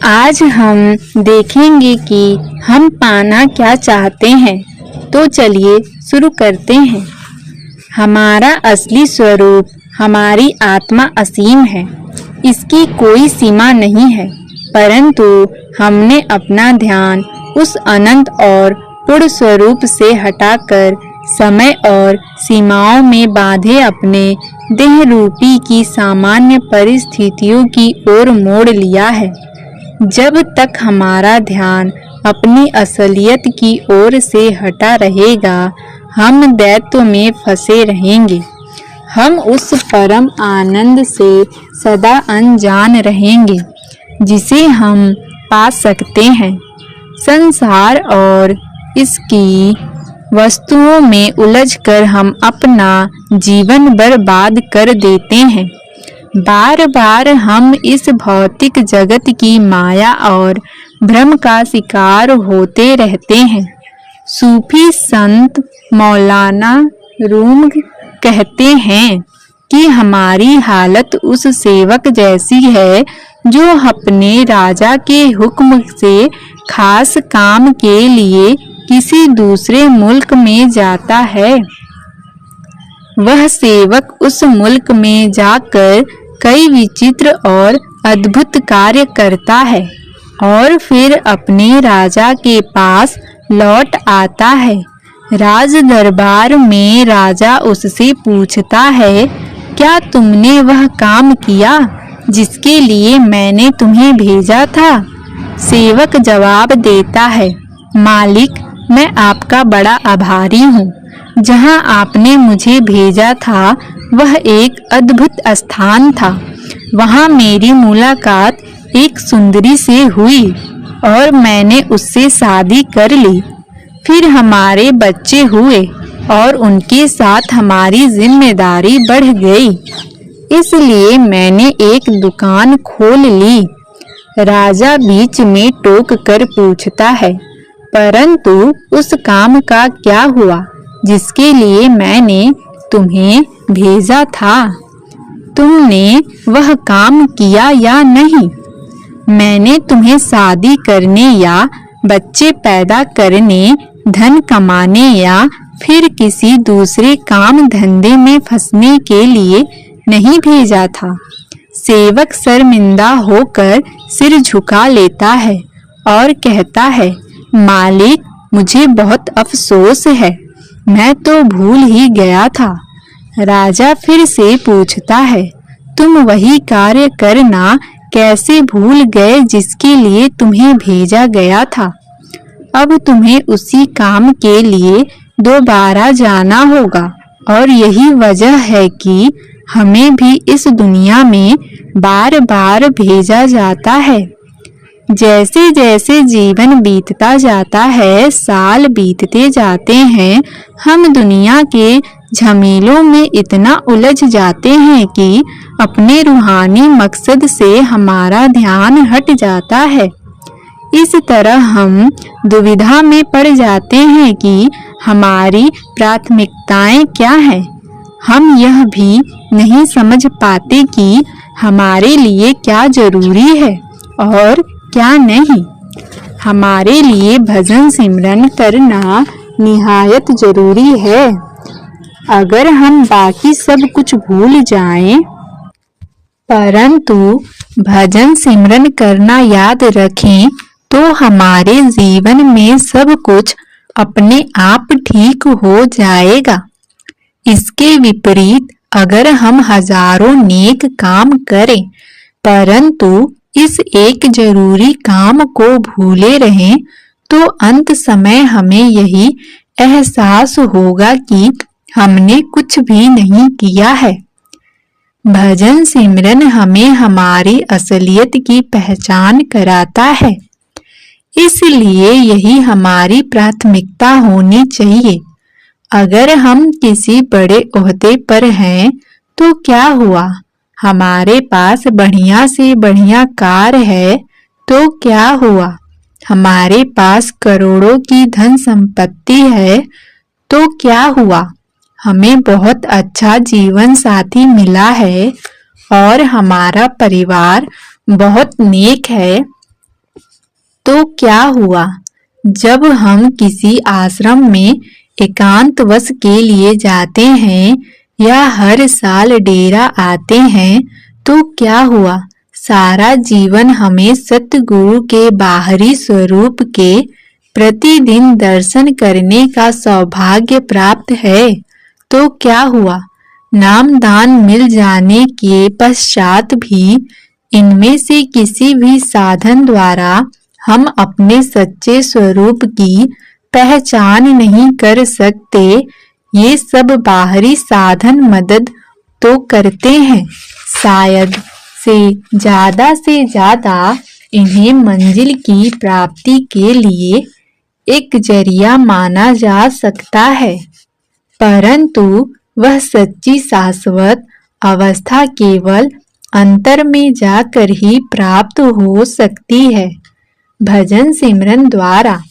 आज हम देखेंगे कि हम पाना क्या चाहते हैं। तो चलिए शुरू करते हैं। हमारा असली स्वरूप, हमारी आत्मा असीम है, इसकी कोई सीमा नहीं है, परंतु हमने अपना ध्यान उस अनंत और पूर्ण स्वरूप से हटाकर समय और सीमाओं में बांधे अपने देह रूपी की सामान्य परिस्थितियों की ओर मोड़ लिया है। जब तक हमारा ध्यान अपनी असलियत की ओर से हटा रहेगा, हम दैत्य में फंसे रहेंगे। हम उस परम आनंद से सदा अनजान रहेंगे जिसे हम पा सकते हैं। संसार और इसकी वस्तुओं में उलझकर हम अपना जीवन बर्बाद कर देते हैं। बार बार हम इस भौतिक जगत की माया और भ्रम का शिकार होते रहते हैं। सूफी संत मौलाना रूम कहते हैं कि हमारी हालत उस सेवक जैसी है जो अपने राजा के हुक्म से खास काम के लिए किसी दूसरे मुल्क में जाता है। वह सेवक उस मुल्क में जाकर कई विचित्र और अद्भुत कार्य करता है और फिर अपने राजा के पास लौट आता है। राज दरबार में राजा उससे पूछता है, क्या तुमने वह काम किया जिसके लिए मैंने तुम्हें भेजा था? सेवक जवाब देता है, मालिक, मैं आपका बड़ा आभारी हूँ। जहाँ आपने मुझे भेजा था वह एक अद्भुत स्थान था। वहाँ मेरी मुलाकात एक सुंदरी से हुई और मैंने उससे शादी कर ली। फिर हमारे बच्चे हुए और उनके साथ हमारी जिम्मेदारी बढ़ गई। इसलिए मैंने एक दुकान खोल ली। राजा बीच में टोक कर पूछता है, परंतु उस काम का क्या हुआ जिसके लिए मैंने तुम्हें भेजा था? तुमने वह काम किया या नहीं? मैंने तुम्हें शादी करने या बच्चे पैदा करने, धन कमाने या फिर किसी दूसरे काम धंधे में फंसने के लिए नहीं भेजा था। सेवक शर्मिंदा होकर सिर झुका लेता है और कहता है, मालिक, मुझे बहुत अफसोस है, मैं तो भूल ही गया था। राजा फिर से पूछता है, तुम वही कार्य करना कैसे भूल गए जिसके लिए तुम्हें भेजा गया था? अब तुम्हें उसी काम के लिए दोबारा जाना होगा और यही वजह है कि हमें भी इस दुनिया में बार बार भेजा जाता है। जैसे जैसे जीवन बीतता जाता है, साल बीतते जाते हैं, हम दुनिया के झमेलों में इतना उलझ जाते हैं कि अपने रूहानी मकसद से हमारा ध्यान हट जाता है। इस तरह हम दुविधा में पड़ जाते हैं कि हमारी प्राथमिकताएं क्या हैं। हम यह भी नहीं समझ पाते कि हमारे लिए क्या जरूरी है और क्या नहीं। हमारे लिए भजन सिमरन करना निहायत जरूरी है। अगर हम बाकी सब कुछ भूल जाएं, परंतु भजन सिमरन करना याद रखें, तो हमारे जीवन में सब कुछ अपने आप ठीक हो जाएगा। इसके विपरीत अगर हम हजारों नेक काम करें, परंतु इस एक जरूरी काम को भूले रहें, तो अंत समय हमें यही एहसास होगा कि हमने कुछ भी नहीं किया है। भजन सिमरन हमें हमारी असलियत की पहचान कराता है। इसलिए यही हमारी प्राथमिकता होनी चाहिए। अगर हम किसी बड़े ओहदे पर हैं, तो क्या हुआ? हमारे पास बढ़िया से बढ़िया कार है, तो क्या हुआ? हमारे पास करोड़ों की धन संपत्ति है, तो क्या हुआ? हमें बहुत अच्छा जीवन साथी मिला है और हमारा परिवार बहुत नेक है, तो क्या हुआ? जब हम किसी आश्रम में एकांतवास के लिए जाते हैं या हर साल डेरा आते हैं तो क्या हुआ? सारा जीवन हमें सतगुरु के बाहरी स्वरूप के प्रतिदिन दर्शन करने का सौभाग्य प्राप्त है। तो क्या हुआ? नामदान मिल जाने के पश्चात भी इनमें से किसी भी साधन द्वारा हम अपने सच्चे स्वरूप की पहचान नहीं कर सकते। ये सब बाहरी साधन मदद तो करते हैं, शायद से ज्यादा इन्हें मंजिल की प्राप्ति के लिए एक जरिया माना जा सकता है, परंतु वह सच्ची शाश्वत अवस्था केवल अंतर में जाकर ही प्राप्त हो सकती है, भजन सिमरन द्वारा।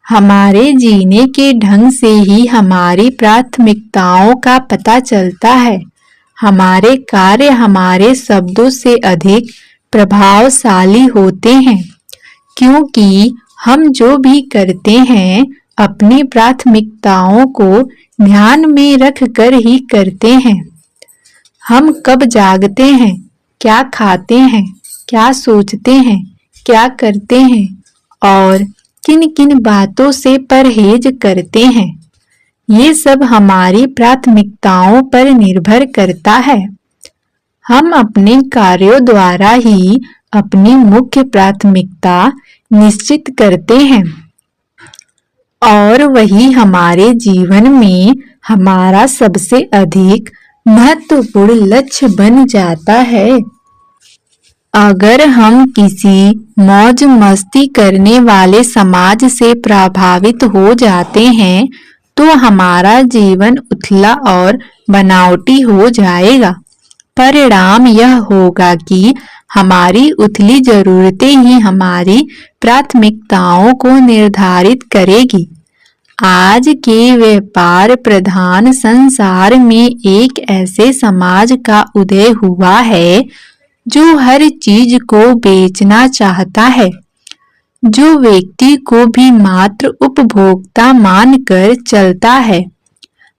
हमारे जीने के ढंग से ही हमारी प्राथमिकताओं का पता चलता है। हमारे कार्य हमारे शब्दों से अधिक प्रभावशाली होते हैं, क्योंकि हम जो भी करते हैं अपनी प्राथमिकताओं को ध्यान में रख कर ही करते हैं। हम कब जागते हैं, क्या खाते हैं, क्या सोचते हैं, क्या करते हैं और किन किन बातों से परहेज करते हैं, ये सब हमारी प्राथमिकताओं पर निर्भर करता है। हम अपने कार्यों द्वारा ही अपनी मुख्य प्राथमिकता निश्चित करते हैं और वही हमारे जीवन में हमारा सबसे अधिक महत्वपूर्ण लक्ष्य बन जाता है। अगर हम किसी मौज मस्ती करने वाले समाज से प्रभावित हो जाते हैं तो हमारा जीवन उथला और बनावटी हो जाएगा। परिणाम यह होगा कि हमारी उथली जरूरतें ही हमारी प्राथमिकताओं को निर्धारित करेगी। आज के व्यापार प्रधान संसार में एक ऐसे समाज का उदय हुआ है जो हर चीज को बेचना चाहता है, जो व्यक्ति को भी मात्र उपभोक्ता मानकर चलता है।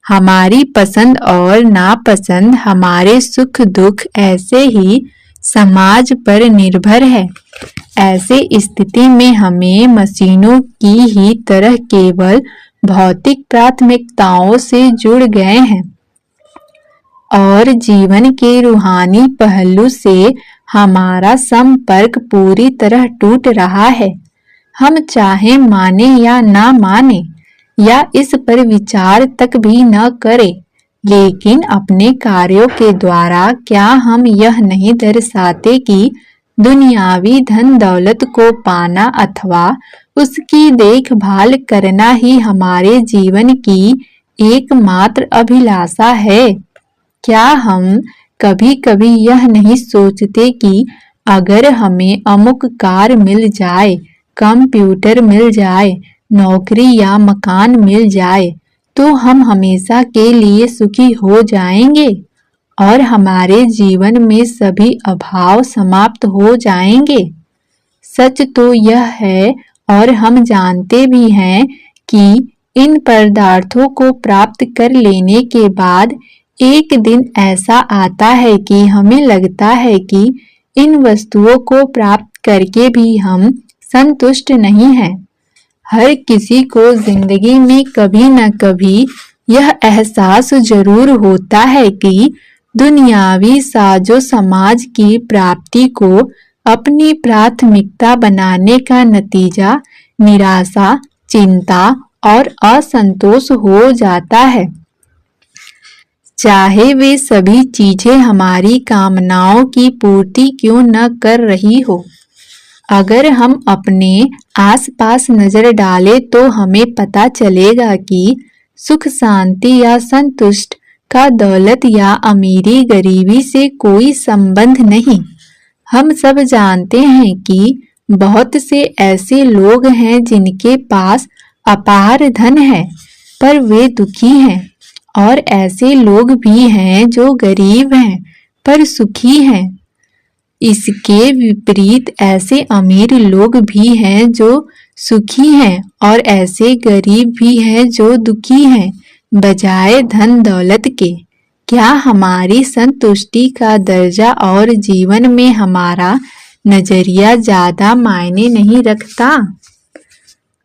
हमारी पसंद और नापसंद, हमारे सुख दुख ऐसे ही समाज पर निर्भर है। ऐसे स्थिति में हमें मशीनों की ही तरह केवल भौतिक प्राथमिकताओं से जुड़ गए हैं और जीवन के रूहानी पहलू से हमारा संपर्क पूरी तरह टूट रहा है। हम चाहे माने या ना माने या इस पर विचार तक भी न करें, लेकिन अपने कार्यों के द्वारा क्या हम यह नहीं दर्शाते कि दुनियावी धन दौलत को पाना अथवा उसकी देखभाल करना ही हमारे जीवन की एकमात्र अभिलाषा है? क्या हम कभी कभी यह नहीं सोचते कि अगर हमें अमुक कार मिल जाए, कंप्यूटर मिल जाए, नौकरी या मकान मिल जाए तो हम हमेशा के लिए सुखी हो जाएंगे और हमारे जीवन में सभी अभाव समाप्त हो जाएंगे? सच तो यह है और हम जानते भी हैं कि इन पदार्थों को प्राप्त कर लेने के बाद एक दिन ऐसा आता है कि हमें लगता है कि इन वस्तुओं को प्राप्त करके भी हम संतुष्ट नहीं हैं। हर किसी को जिंदगी में कभी न कभी यह एहसास जरूर होता है कि दुनियावी साजो समाज की प्राप्ति को अपनी प्राथमिकता बनाने का नतीजा निराशा, चिंता और असंतोष हो जाता है, चाहे वे सभी चीजें हमारी कामनाओं की पूर्ति क्यों न कर रही हो। अगर हम अपने आसपास नजर डालें तो हमें पता चलेगा कि सुख शांति या संतुष्ट का दौलत या अमीरी गरीबी से कोई संबंध नहीं। हम सब जानते हैं कि बहुत से ऐसे लोग हैं जिनके पास अपार धन है पर वे दुखी हैं, और ऐसे लोग भी हैं जो गरीब हैं पर सुखी हैं। इसके विपरीत ऐसे अमीर लोग भी हैं जो सुखी हैं और ऐसे गरीब भी हैं जो दुखी हैं बजाय धन दौलत के। क्या हमारी संतुष्टि का दर्जा और जीवन में हमारा नजरिया ज्यादा मायने नहीं रखता?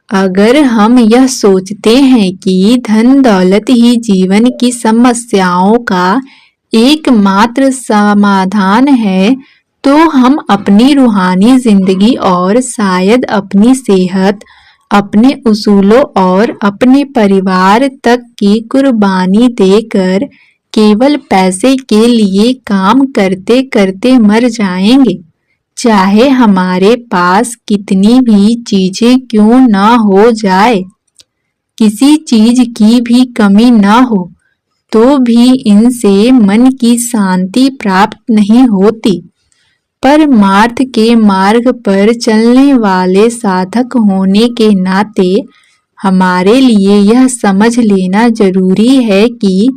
अगर हम यह सोचते हैं कि धन दौलत ही जीवन की समस्याओं का एकमात्र समाधान है, तो हम अपनी रूहानी जिंदगी और शायद अपनी सेहत, अपने उसूलों और अपने परिवार तक की कुर्बानी देकर केवल पैसे के लिए काम करते करते मर जाएंगे, चाहे हमारे पास कितनी भी चीजें क्यों ना हो जाए। किसी चीज की भी कमी ना हो तो भी इनसे मन की शांति प्राप्त नहीं होती। परमार्थ के मार्ग पर चलने वाले साधक होने के नाते हमारे लिए यह समझ लेना जरूरी है कि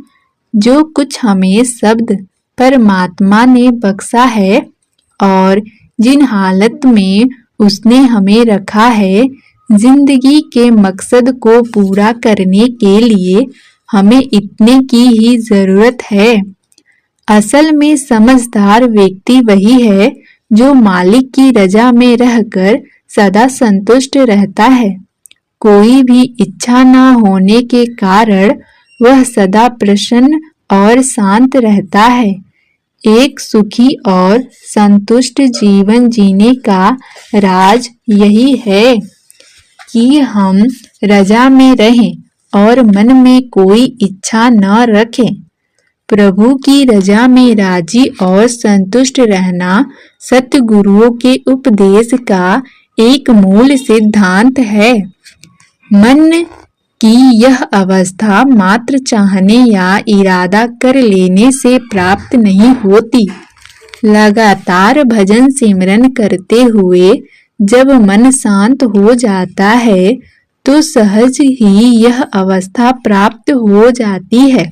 जो कुछ हमें शब्द परमात्मा ने बख्शा है और जिन हालत में उसने हमें रखा है, जिंदगी के मकसद को पूरा करने के लिए हमें इतने की ही जरूरत है। असल में समझदार व्यक्ति वही है जो मालिक की रजा में रहकर सदा संतुष्ट रहता है। कोई भी इच्छा न होने के कारण वह सदा प्रसन्न और शांत रहता है। एक सुखी और संतुष्ट जीवन जीने का राज यही है कि हम रजा में रहें और मन में कोई इच्छा न रखें। प्रभु की रजा में राजी और संतुष्ट रहना सतगुरुओं के उपदेश का एक मूल सिद्धांत है। मन की यह अवस्था मात्र चाहने या इरादा कर लेने से प्राप्त नहीं होती। लगातार भजन सिमरन करते हुए जब मन शांत हो जाता है तो सहज ही यह अवस्था प्राप्त हो जाती है।